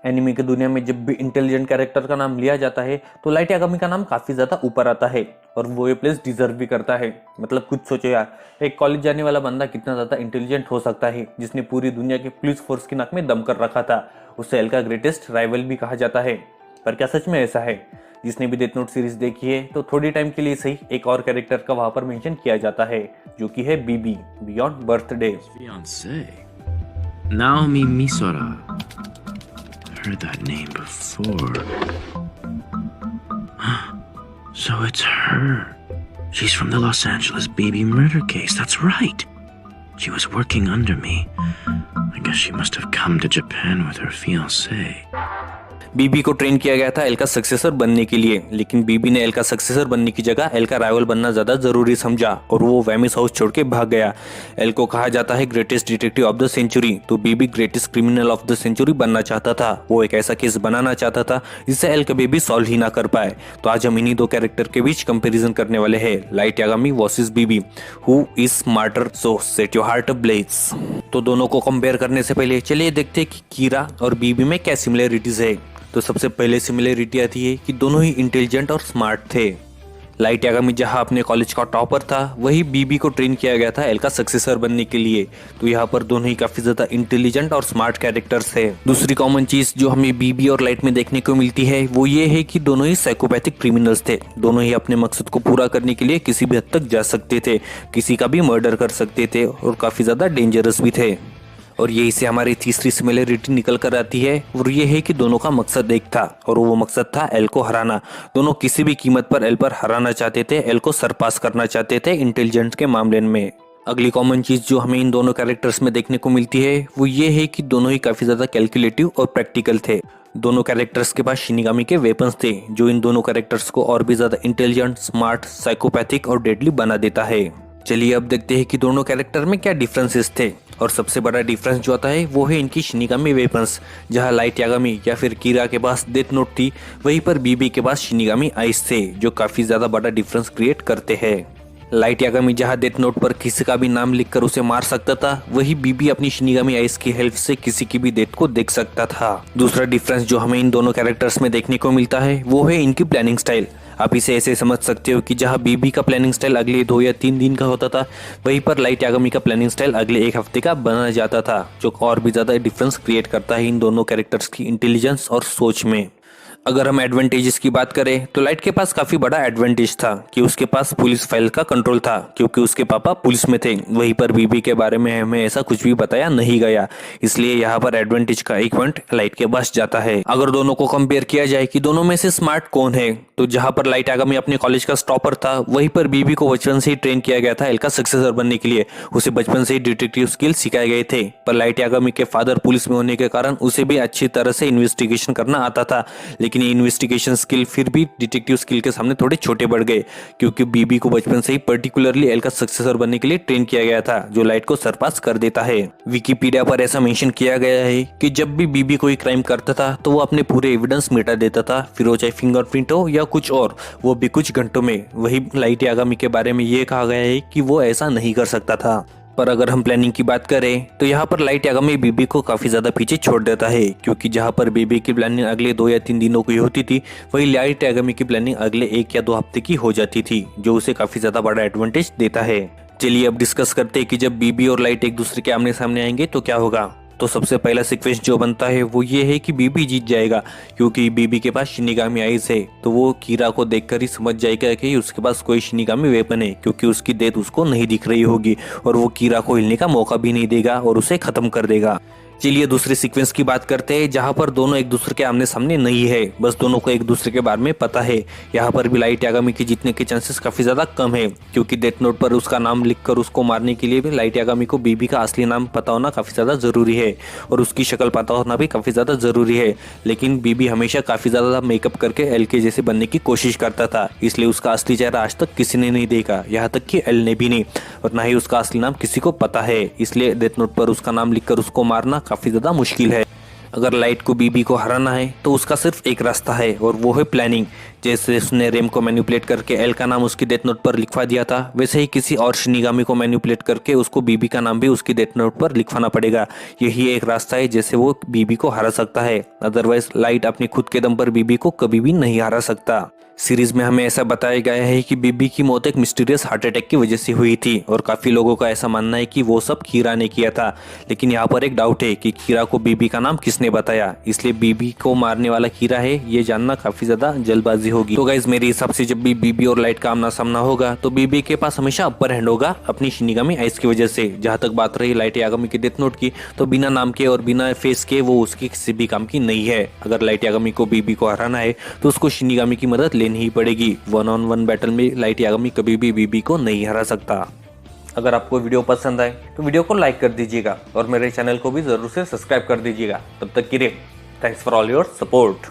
Anime की दुनिया में जब भी इंटेलिजेंट कैरेक्टर का नाम लिया जाता है तो लाइट यागामी का नाम काफी ज्यादा ऊपर आता है और वो ये प्लेस डिजर्व भी करता है। मतलब कुछ सोचो यार, एक कॉलेज जाने वाला बंदा कितना ज्यादा इंटेलिजेंट हो सकता है जिसने पूरी दुनिया के पुलिस फोर्स की नाक में दम कर रखा था। उसे एल का ग्रेटेस्ट राइवल भी कहा जाता है। पर क्या सच में ऐसा है? जिसने भी डेथ नोट सीरीज देखी है तो थोड़ी टाइम के लिए सही एक और कैरेक्टर का वहां पर मेंशन किया जाता है, जो कि है BB, beyond birthday. Fiancé. Naomi Misora. Heard that name before. So it's her. She's from the Los Angeles baby murder case. That's right. She was working under me. I guess she must have come to Japan with her fiancé. बीबी को train किया गया था L का successor बनने के लिए, लेकिन बीबी ने एल का सक्सेसर बनने की जगह एल का राइवल बनना ज्यादा जरूरी समझा और वो वैमिस हाउस छोड़ के भाग गया। एल को कहा जाता है greatest detective of the century, तो BB greatest criminal of the century बनना चाहता था। वो एक ऐसा केस बनाना चाहता था जिससे एल कभी भी सॉल्व ही ना कर पाए। तो आज हम इन्हीं दो कैरेक्टर के बीच कंपेरिजन करने वाले हैं, Light Yagami versus BB, who is smarter, so set your heart ablaze. तो दोनों को कंपेयर करने से पहले चलिए देखते हैं कि कीरा और बीबी में क्या सिमिलरिटीज है। तो सबसे पहले सिमिलरिटी आती है कि दोनों ही इंटेलिजेंट और स्मार्ट थे। लाइट यागामी जहां अपने कॉलेज का टॉपर था, वही बीबी को ट्रेन किया गया था एल का सक्सेसर बनने के लिए। तो यहाँ पर दोनों ही काफी ज्यादा इंटेलिजेंट और स्मार्ट कैरेक्टर्स है। दूसरी कॉमन चीज जो हमें बीबी और लाइट में देखने को मिलती है वो ये है कि दोनों ही साइकोपैथिक क्रिमिनल्स थे। दोनों ही अपने मकसद को पूरा करने के लिए किसी भी हद तक जा सकते थे, किसी का भी मर्डर कर सकते थे और काफी ज्यादा डेंजरस भी थे। और यही से हमारी तीसरी सिमिलरिटी निकल कर आती है और ये है कि दोनों का मकसद एक था और वो मकसद था एल को हराना। दोनों किसी भी कीमत पर एल पर हराना चाहते थे, एल को सरपास करना चाहते थे इंटेलिजेंस के मामले में। अगली कॉमन चीज जो हमें इन दोनों कैरेक्टर्स में देखने को मिलती है वो ये है कि दोनों ही काफी ज्यादा कैलकुलेटिव और प्रैक्टिकल थे। दोनों कैरेक्टर्स के पास शिनिगामी के वेपन्स थे जो इन दोनों कैरेक्टर्स को और भी ज्यादा इंटेलिजेंट, स्मार्ट, साइकोपैथिक और डेडली बना देता है। चलिए अब देखते हैं कि दोनों कैरेक्टर में क्या डिफरेंसेस थे। और सबसे बड़ा डिफरेंस जो आता है वो है इनकी शिनिगामी वेपन्स। जहां लाइट यागामी या फिर कीरा के पास डेथ नोट थी, वहीं पर बीबी के पास शिनिगामी आइस थे, जो काफी ज्यादा बड़ा डिफरेंस क्रिएट करते हैं। लाइट यागामी जहां डेथ नोट पर किसी का भी नाम लिखकर उसे मार सकता था, वही बीबी अपनी शिनिगामी आइस की हेल्प से किसी की भी डेथ को देख सकता था। दूसरा डिफरेंस जो हमें इन दोनों कैरेक्टर्स में देखने को मिलता है वो है इनकी प्लानिंग स्टाइल। आप इसे ऐसे समझ सकते हो कि जहां बीबी का प्लानिंग स्टाइल अगले 2 या 3 दिन का होता था, वहीं पर लाइट यागामी का प्लानिंग स्टाइल अगले 1 हफ्ते का बना जाता था, जो और भी ज्यादा डिफरेंस क्रिएट करता है इन दोनों कैरेक्टर्स की इंटेलिजेंस और सोच में। अगर हम एडवांटेजेस की बात करें तो लाइट के पास काफी बड़ा एडवांटेज था कि उसके पास पुलिस फाइल का कंट्रोल था, क्योंकि उसके पापा पुलिस में थे। वहीं पर बीबी के बारे में हमें ऐसा कुछ भी बताया नहीं गया, इसलिए यहाँ पर एडवांटेज का एक पॉइंट लाइट के पास जाता है। अगर दोनों को कंपेयर किया जाए कि दोनों में से स्मार्ट कौन है, तो जहां पर लाइट यागामी अपने कॉलेज का टॉपर था, वहीं पर बीबी को बचपन से ही ट्रेन किया गया था एल का सक्सेसर बनने के लिए। उसे बचपन से ही डिटेक्टिव स्किल सिखाए गए थे। पर लाइट यागामी के फादर पुलिस में होने के कारण उसे भी अच्छी तरह से इन्वेस्टिगेशन करना आता था, लेकिन ये इन्वेस्टिगेशन स्किल फिर भी डिटेक्टिव स्किल के सामने थोड़े छोटे पड़ गए, क्योंकि बीबी को बचपन से ही पर्टिकुलरली एल का सक्सेसर बनने के लिए ट्रेन किया गया था, जो लाइट को सरपास कर देता है। विकिपीडिया पर ऐसा मेंशन किया गया है कि जब भी बीबी कोई क्राइम करता था तो वो अपने पूरे एविडेंस मिटा देता था, फिर वो चाहे फिंगरप्रिंट हो या कुछ और, वो भी कुछ घंटों में। वही लाइट यागामी के बारे में ये कहा गया है कि वो ऐसा नहीं कर सकता था। पर अगर हम प्लानिंग की बात करें तो यहाँ पर लाइट यागामी बीबी को काफी ज्यादा पीछे छोड़ देता है, क्योंकि जहाँ पर बीबी की प्लानिंग अगले 2 या 3 दिनों की होती थी, वही लाइट यागामी की प्लानिंग अगले 1 या 2 हफ्ते की हो जाती थी, जो उसे काफी ज्यादा बड़ा एडवांटेज देता है। चलिए अब डिस्कस करते हैं कि जब बीबी और लाइट एक दूसरे के आमने सामने आएंगे तो क्या होगा। तो सबसे पहला सीक्वेंस जो बनता है वो ये है कि बीबी जीत जाएगा, क्योंकि बीबी के पास शिनिगामी आइस है। तो वो कीरा को देखकर ही समझ जाएगा कि उसके पास कोई शिनिगामी वेपन है, क्योंकि उसकी डेथ उसको नहीं दिख रही होगी और वो कीरा को हिलने का मौका भी नहीं देगा और उसे खत्म कर देगा। चलिए दूसरे सीक्वेंस की बात करते हैं, जहां पर दोनों एक दूसरे के आमने सामने नहीं है, बस दोनों को एक दूसरे के बारे में पता है। यहाँ पर भी लाइट यागामी के जीतने के चांसेस काफी ज्यादा कम है, क्योंकि डेथ नोट पर उसका नाम लिखकर उसको मारने के लिए भी लाइट यागामी को बीबी का असली नाम पता होना काफी ज्यादा जरूरी है और उसकी शक्ल पता होना भी काफी ज्यादा जरूरी है। लेकिन बीबी हमेशा काफी ज्यादा मेकअप करके एल के जैसे बनने की कोशिश करता था, इसलिए उसका असली चेहरा आज तक किसी ने नहीं देखा, यहाँ तक कि एल ने भी नहीं, और ना ही उसका असली नाम किसी को पता है। इसलिए डेथ नोट पर उसका नाम लिखकर उसको मारना काफी ज्यादा मुश्किल है। अगर लाइट को बीबी को हराना है तो उसका सिर्फ एक रास्ता है और वो है प्लानिंग। जैसे उसने रेम को मैनिपुलेट करके एल का नाम उसकी डेथ नोट पर लिखवा दिया था, वैसे ही किसी और शिनिगामी को मैनिपुलेट करके उसको बीबी का नाम भी उसकी डेथ नोट पर लिखवाना पड़ेगा। यही एक रास्ता है जैसे वो बीबी को हरा सकता है। अदरवाइज लाइट अपनी खुद के दम पर बीबी को कभी भी नहीं हरा सकता। सीरीज में हमें ऐसा बताया गया है कि बीबी की मौत एक मिस्टीरियस हार्ट अटैक की वजह से हुई थी और काफी लोगों का ऐसा मानना है कि वो सब कीरा ने किया था। लेकिन यहाँ पर एक डाउट है कि कीरा को बीबी का नाम किसने बताया, इसलिए बीबी को मारने वाला कीरा है ये जानना काफी ज्यादा जल्दबाजी होगी। तो गाइज मेरे हिसाब से जब भी बीबी और लाइट का आमना सामना होगा तो बीबी के पास हमेशा अपर हैंड होगा अपनी शिनिगामी आइस की वजह से। जहाँ तक बात रही लाइट यागामी की डेथ नोट की, तो बिना नाम के और बिना फेस के वो उसकी किसी भी काम की नहीं है। अगर लाइट यागामी को बीबी को हराना है तो उसको शिनिगामी की मदद लेनी ही पड़ेगी। 1-on-1 बैटल में लाइट यागामी कभी भी बीबी को नहीं हरा सकता। अगर आपको वीडियो पसंद आए तो वीडियो को लाइक कर दीजिएगा और मेरे चैनल को भी जरूर से सब्सक्राइब कर दीजिएगा। तब तक के लिए thanks for all your support.